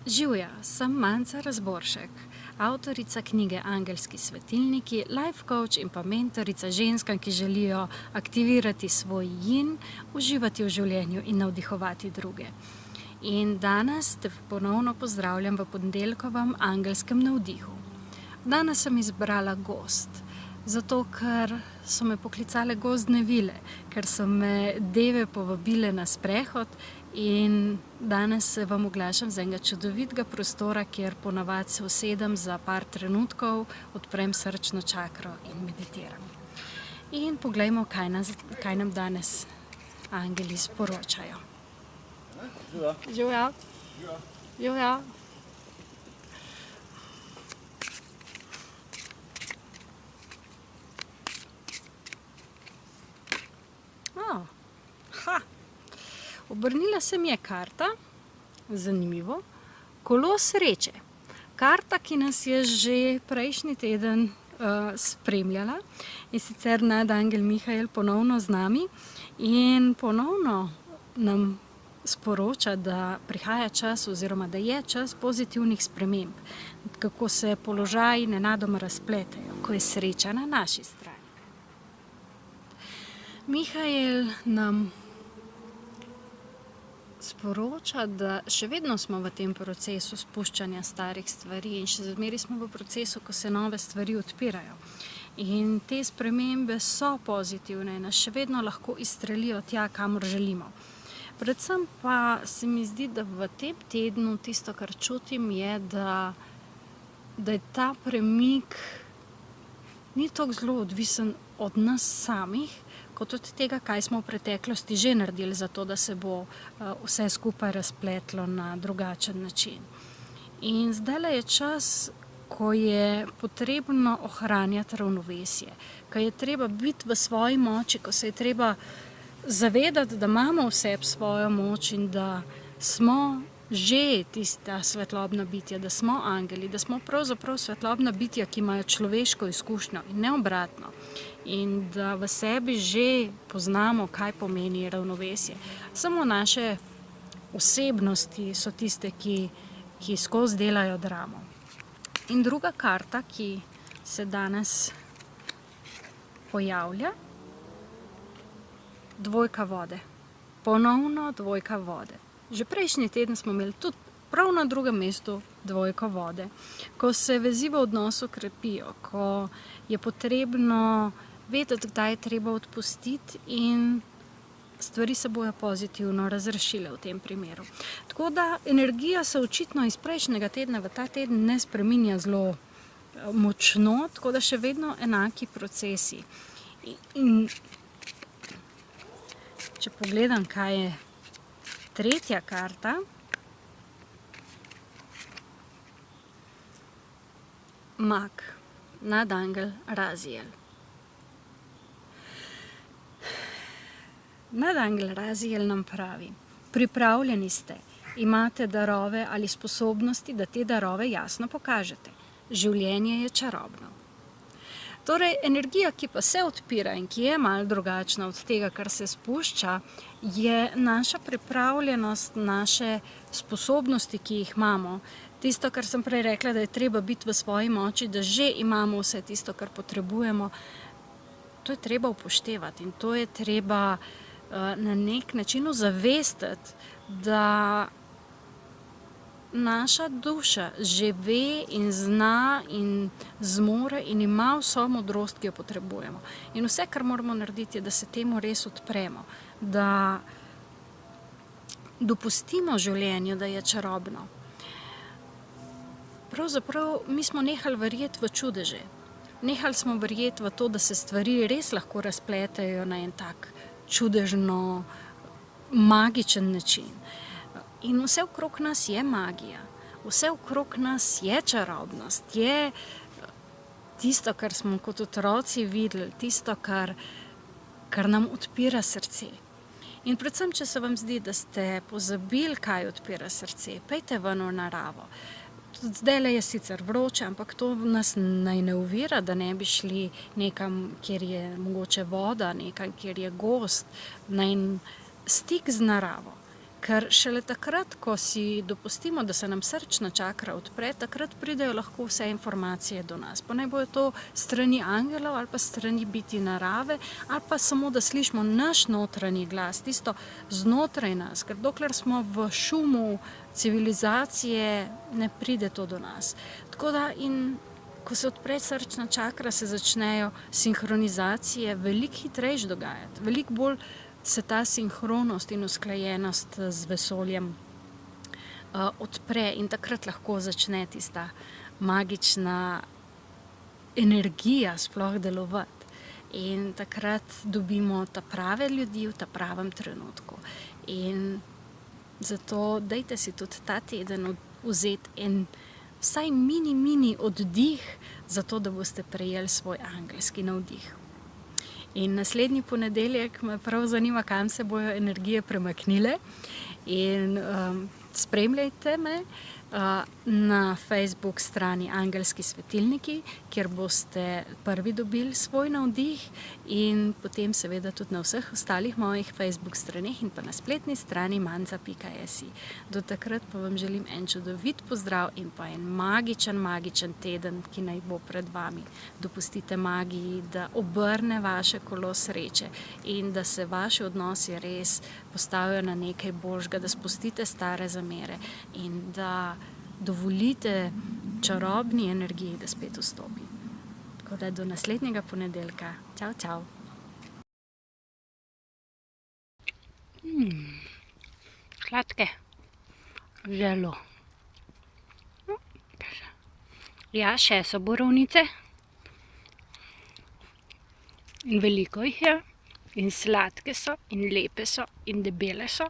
Živja, sem Manca Razboršek, avtorica knjige Angelski svetilniki, life coach in pa mentorica ženskam, ki želijo aktivirati svoj yin, uživati v življenju in navdihovati druge. In danes te ponovno pozdravljam v ponedeljkovem angelskem navdihu. Danes sem izbrala gozd, zato ker so me poklicale gozdne vile, ker so me deve povabile na sprehod in danes se vam oglašam z enega čudovitega prostora, kjer ponavadi se usedem za par trenutkov, odprem srčno čakro in meditiram. In poglejmo, kaj nam danes angeli sporočajo. Živja. Živja. Obrnila se mi je karta, zanimivo, kolo sreče. Karta, ki nas je že prejšnji teden spremljala, in sicer nadangel Mihael ponovno z nami in ponovno nam sporoča, da prihaja čas oziroma da je čas pozitivnih sprememb, kako se položaji nenadoma razpletejo, ko je sreča na naši strani. Mihael nam sporoča, da še vedno smo v tem procesu spuščanja starih stvari in še zmeraj smo v procesu, ko se nove stvari odpirajo. In te spremembe so pozitivne in nas še vedno lahko izstrelijo tja, kamor želimo. Predvsem pa se mi zdi, da v tem tednu tisto, kar čutim, je, da je ta premik ni tako zelo odvisen od nas samih, kot od tega, kaj smo v preteklosti že naredili za to, da se bo vse skupaj razpletlo na drugačen način. In zdajle je čas, ko je potrebno ohranjati ravnovesje, ko je treba biti v svoji moči, ko se je treba zavedati, da imamo v sebi svojo moč in da smo že tista svetlobna bitja, da smo angeli, da smo pravzaprav svetlobna bitja, ki imajo človeško izkušnjo in ne obratno. In da v sebi že poznamo, kaj pomeni ravnovesje. Samo naše osebnosti so tiste, ki skozi delajo dramo. In druga karta, ki se danes pojavlja, dvojka vode. Ponovno dvojka vode. Že prejšnji teden smo imeli tudi prav na drugem mestu dvojko vode. Ko se vezi v odnosu krepijo, ko je potrebno vedeti, kdaj je treba odpustiti in stvari se bojo pozitivno razrešile v tem primeru. Tako da energija se očitno iz prejšnjega tedna v ta teden ne spreminja zelo močno, tako da še vedno enaki procesi. In če pogledam, kaj je tretja karta, mag, nadangel Raziel. Nadangel Raziel nam pravi: pripravljeni ste, imate darove ali sposobnosti, da te darove jasno pokažete. Življenje je čarobno. Torej, energija, ki pa se odpira in ki je malo drugačna od tega, kar se spušča, je naša pripravljenost, naše sposobnosti, ki jih imamo. Tisto, kar sem prej rekla, da je treba biti v svoji moči, da že imamo vse tisto, kar potrebujemo, to je treba upoštevati in to je treba na nek način ozavestiti, da naša duša že ve in zna in zmore in ima vso modrost, ki jo potrebujemo. In vse, kar moramo narediti, je, da se temu res odpremo, da dopustimo življenju, da je čarobno. Pravzaprav mi smo nehali verjeti v čudeže. Nehali smo verjeti v to, da se stvari res lahko razpletejo na en tak čudežno, magičen način. In vse okrog nas je magija, vse okrog nas je čarobnost, je tisto, kar smo kot otroci videli, tisto, kar nam odpira srce. In predvsem, če se vam zdi, da ste pozabili, kaj odpira srce, pejte ven v naravo. Zdajle je sicer vroče, ampak to nas naj ne ovira, da ne bi šli nekam, kjer je mogoče voda, nekam, kjer je gozd, na en stik z naravo. Ker šele takrat, ko si dopustimo, da se nam srčna čakra odpre, takrat pridejo lahko vse informacije do nas. Pa naj bojo to strani angelov ali pa strani biti narave, ali pa samo, da slišimo naš notranji glas, tisto znotraj nas. Ker dokler smo v šumu civilizacije, ne pride to do nas. Tako da ko se odpre srčna čakra, se začnejo sinhronizacije veliko hitrejš dogajati. Veliko bolj se ta sinhronost in usklajenost z vesoljem odpre in takrat lahko začne tista magična energija sploh delovati. In takrat dobimo ta prave ljudi v ta pravem trenutku. In zato dajte si tudi ta teden vzeti en vsaj mini oddih, zato da boste prejeli svoj angelski navdih. In naslednji ponedeljek me prav zanima, kam se bojo energije premaknile. In spremljajte me na Facebook strani Angelski svetilniki, kjer boste prvi dobili svoj navdih, in potem seveda tudi na vseh ostalih mojih Facebook straneh in pa na spletni strani manza.si. Do takrat pa vam želim en čudovit pozdrav in pa en magičen teden, ki naj bo pred vami. Dopustite magiji, da obrne vaše kolo sreče in da se vaši odnosi res postavijo na nekaj božjega, da spustite stare zamere in da dovolite čarobni energiji, da spet vstopi. Tako da do naslednjega ponedeljka. Čau, čau. Sladke. Zelo. Ja, še so borovnice. In veliko jih je. In sladke so, in lepe so, in debele so.